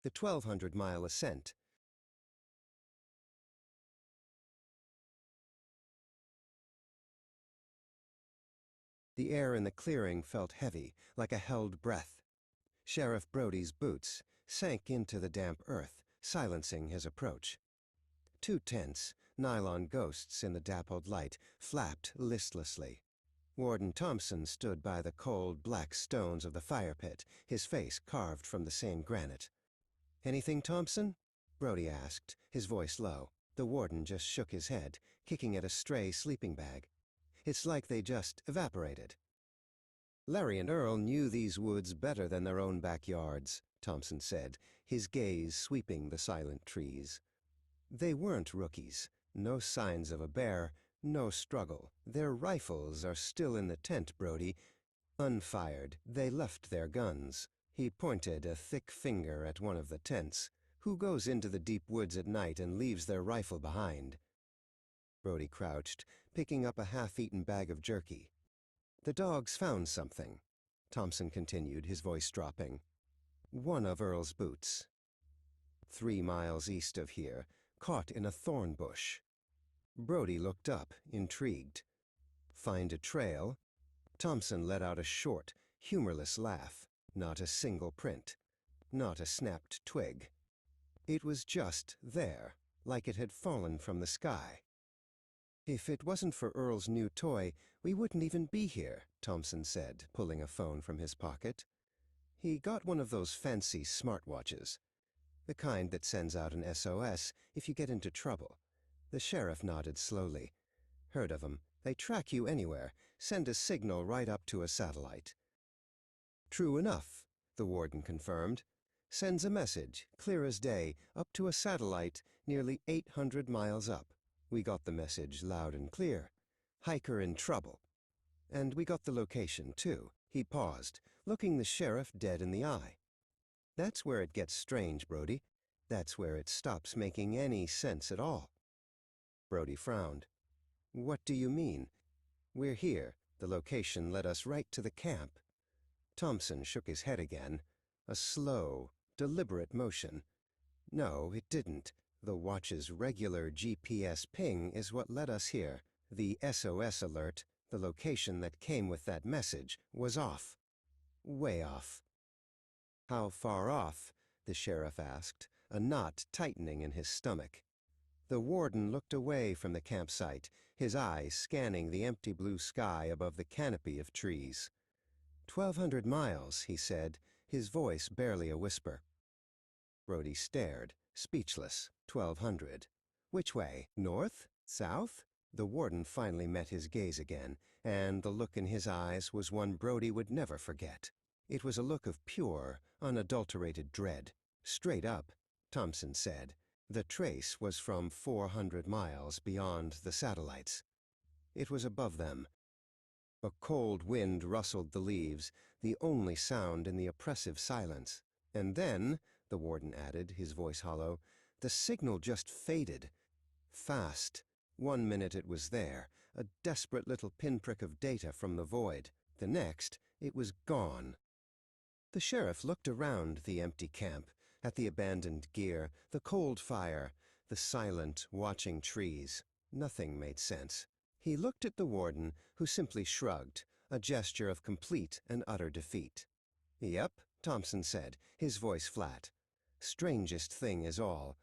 the 1,200-mile ascent. The air in the clearing felt heavy, like a held breath. Sheriff Brody's boots sank into the damp earth, silencing his approach. Two tents, nylon ghosts in the dappled light, flapped listlessly. Warden Thompson stood by the cold, black stones of the fire pit, his face carved from the same granite. "Anything, Thompson?" Brody asked, his voice low. The warden just shook his head, kicking at a stray sleeping bag. "It's like they just evaporated." "Larry and Earl knew these woods better than their own backyards," Thompson said, his gaze sweeping the silent trees. "They weren't rookies. No signs of a bear, no struggle. Their rifles are still in the tent, Brody. Unfired. They left their guns." He pointed a thick finger at one of the tents. "Who goes into the deep woods at night and leaves their rifle behind?" Brody crouched, picking up a half-eaten bag of jerky. "The dogs found something," Thompson continued, his voice dropping. "One of Earl's boots. 3 miles east of here, caught in a thorn bush." Brody looked up, intrigued. "Find a trail?" Thompson let out a short, humorless laugh. "Not a single print. Not a snapped twig. It was just there, like it had fallen from the sky." "If it wasn't for Earl's new toy, we wouldn't even be here," Thompson said, pulling a phone from his pocket. He got one of those fancy smartwatches, the kind that sends out an SOS if you get into trouble. The sheriff nodded slowly. "Heard of 'em. They track you anywhere, send a signal right up to a satellite." "True enough," the warden confirmed. "Sends a message, clear as day, up to a satellite nearly 800 miles up. We got the message loud and clear. Hiker in trouble. And we got the location, too." He paused, looking the sheriff dead in the eye. "That's where it gets strange, Brody. That's where it stops making any sense at all." Brody frowned. "What do you mean?" "We're here. The location led us right to the camp." Thompson shook his head again. A slow, deliberate motion. "No, it didn't. The watch's regular GPS ping is what led us here. The SOS alert, the location that came with that message, was off. Way off." "How far off?" the sheriff asked, a knot tightening in his stomach. The warden looked away from the campsite, his eyes scanning the empty blue sky above the canopy of trees. 1,200 miles, he said, his voice barely a whisper. Brody stared, speechless. 1,200. Which way? North? South? The warden finally met his gaze again, and the look in his eyes was one Brody would never forget. It was a look of pure, unadulterated dread. "Straight up," Thompson said. "The trace was from 400 miles beyond the satellites." It was above them. A cold wind rustled the leaves, the only sound in the oppressive silence. "And then," the warden added, his voice hollow, "the signal just faded. Fast. 1 minute it was there, a desperate little pinprick of data from the void. The next, it was gone." The sheriff looked around the empty camp, at the abandoned gear, the cold fire, the silent, watching trees. Nothing made sense. He looked at the warden, who simply shrugged, a gesture of complete and utter defeat. "Yep," Thompson said, his voice flat. "Strangest thing is all,